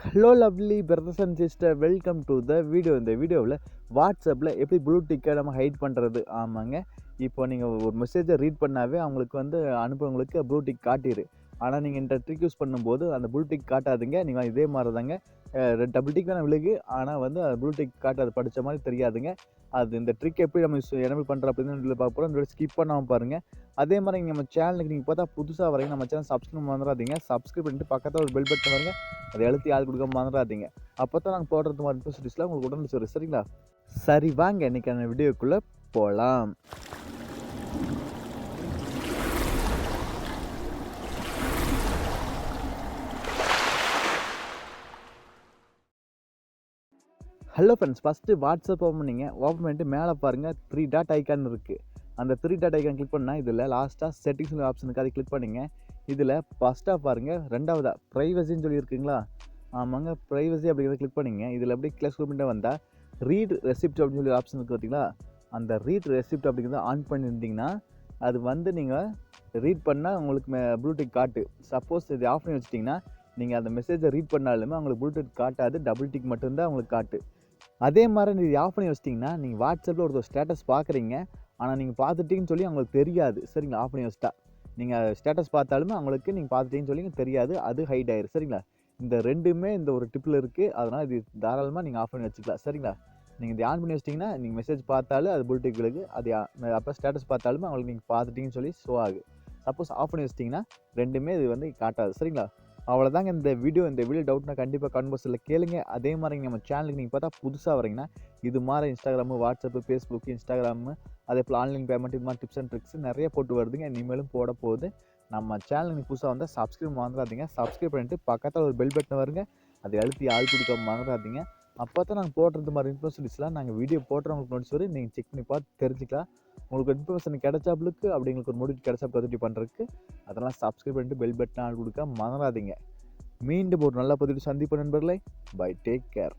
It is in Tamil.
Hello lovely brothers and sister, welcome to the video. இந்த வீடியோவில் வாட்ஸ்அப்பில் எப்படி ப்ளூ டிக்கை நம்ம ஹைட் பண்ணுறது. ஆமாங்க, இப்போ நீங்கள் ஒரு மெசேஜை ரீட் பண்ணாவே அவங்களுக்கு அனுப்புறவங்களுக்கு ப்ளூ டிக் காட்டிடு. ஆனால் நீங்கள் இந்த ட்ரிக் யூஸ் பண்ணும்போது அந்த ப்ளூ டிக் காட்டாதுங்க. நீங்கள் இதே மாதிரி தாங்க, டபுள் டிக் தான் விழுகு, ஆனால் ப்ளூ டிக் காட்டாது, படித்த மாதிரி தெரியாதுங்க. அது இந்த ட்ரிக் எப்படி நம்ம எனபிள் பண்ணுறோம் அப்படின்னு பார்க்க போகிறோம். இந்த ஸ்கிப் பண்ணாமல் பாருங்கள். அதே மாதிரி நீங்கள் நம்ம சேனலுக்கு நீங்கள் பார்த்தா புதுசாக வரீங்க, நம்ம சேனல் சப்ஸ்கிரைப் மறந்துடாதீங்க. சப்ஸ்கிரைப் பண்ணிட்டு பக்கத்தில் ஒரு பெல் பட்டன் வருங்க, அதை அழுத்தி ஆள் கொடுக்க மறந்துடாதீங்க. அப்போ தான் நாங்கள் போடுறது மாதிரி இன்ஃபர்மேஷன்ஸ்லாம் உங்களுக்கு உடனே வரும். சரிங்களா? சரி, வாங்க இன்றைக்கான வீடியோக்குள்ளே போகலாம். Hello friends, first WhatsApp open பண்ணிட்டு மேலே பாருங்கள் 3 டாட் ஐக்கான் இருக்குது. அந்த 3 டாட் ஐக்கான் கிளிக் பண்ணால் இதில் லாஸ்ட்டாக செட்டிங்ஸ் ஆப்ஷனுக்கு அதை கிளிக் பண்ணிங்க. இதில் ஃபஸ்ட்டாக பாருங்கள், ரெண்டாவதாக ப்ரைவசின்னு சொல்லி இருக்குங்களா? ஆமாங்க, ப்ரைவசி அப்படிங்கிறத கிளிக் பண்ணிங்க. இதில் எப்படி கிளாஸ் பண்ணிட்டு வந்தால் ரீட் ரெசிப்ட் அப்படின்னு சொல்லி ஆப்ஷன் இருக்குது பார்த்தீங்களா? அந்த ரீட் ரெசிப்ட் அப்படிங்கிறத ஆன் பண்ணியிருந்தீங்கன்னா அது நீங்கள் ரீட் பண்ணால் உங்களுக்கு ப்ளூடிக் காட்டு. சப்போஸ் இது ஆஃப் பண்ணி வச்சிட்டிங்கன்னா நீங்கள் அந்த மெசேஜை ரீட் பண்ணாலுமே உங்களுக்கு ப்ளூடிக் காட்டாது, டபுள் டிக் மட்டும்தான் உங்களுக்கு காட்டு. அதே மாதிரி நீங்கள் ஆஃப் பண்ணி வச்சிட்டிங்கன்னா நீங்கள் வாட்ஸ்அப்பில் ஒருத்தர் ஸ்டேட்டஸ் பார்க்குறீங்க, ஆனால் நீங்கள் பார்த்துட்டீங்கன்னு சொல்லி அவங்களுக்கு தெரியாது. சரிங்களா? ஆஃப் பண்ணி வச்சிட்டா நீங்கள் ஸ்டேட்டஸ் பார்த்தாலுமே அவங்களுக்கு நீங்கள் பார்த்துட்டீங்கன்னு சொல்லி தெரியாது, அது ஹைட் ஆயிரும். சரிங்களா? இந்த ரெண்டுமே இந்த ஒரு டிப்பில் இருக்குது. அதனால் இது தாராளமாக நீங்கள் ஆஃப் பண்ணி வச்சுக்கலாம். சரிங்களா? நீங்கள் இது ஆன் பண்ணி வச்சிட்டிங்கன்னா நீங்கள் மெசேஜ் பார்த்தாலும் அது ப்ளூடிக் விழுகு, அது அப்புறம் ஸ்டேட்டஸ் பார்த்தாலுமே அவங்களுக்கு நீங்கள் பார்த்துட்டீங்கன்னு சொல்லி ஷோ ஆகு. சப்போஸ் ஆஃப் பண்ணி வச்சிட்டிங்கன்னா ரெண்டுமே இது காட்டாது. சரிங்களா? அவ்வளோதாங்க இந்த வீடியோ. இந்த வீடியோ டவுட்னா கண்டிப்பாக கமெண்ட் பாக்ஸில் கேளுங்க. அதே மாதிரி நம்ம சேனலுக்கு நீங்கள் பார்த்தா புதுசாக வரீங்கன்னா இது மாதிரி இன்ஸ்டாகிராமு, வாட்ஸ்அப்பு, ஃபேஸ்புக்கு, இன்ஸ்டாகிராமு, அதே போல் ஆன்லைன் பேமெண்ட், இது மாதிரி டிப்ஸ் அண்ட் ட்ரிக்ஸ் நிறைய போட்டு வருதுங்க. இனிமேலும் போட போகுது. நம்ம சேனலுக்கு புதுசாக வந்தால் சப்ஸ்கிரைப் மறந்துடாதீங்க. சப்ஸ்கிரைப் பண்ணிட்டு பக்கத்தில் ஒரு பெல் பட்டன் வருங்க, அதை அழுத்தி ஆள் கொடுக்க மறந்துடாதீங்க. அப்போ தான் நாங்கள் போடுறது மாதிரி இன்ஃபர்மேஷன்ஸ்லாம் நாங்கள் வீடியோ போட்டுறவங்களுக்கு நோட்ஸ் வரும், நீங்கள் செக் பண்ணி பார்த்து தெரிஞ்சுக்கலாம். உங்களுக்கு இன்ஃபர்மேஷன் கிடைச்சாப்புலுக்கு அப்படிங்களுக்கு ஒரு மோட்டிவேட் கிடைச்சாப்புல கண்டிப்பாக பண்ணுறதுக்கு அதெல்லாம் சப்ஸ்கிரைப் பண்ணிட்டு பெல் பட்டன் ஆள் கொடுக்க மறந்துடாதீங்க. மீண்டும் ஒரு நல்ல பதிவு சந்திப்பு நண்பர்களே. Bye, take care.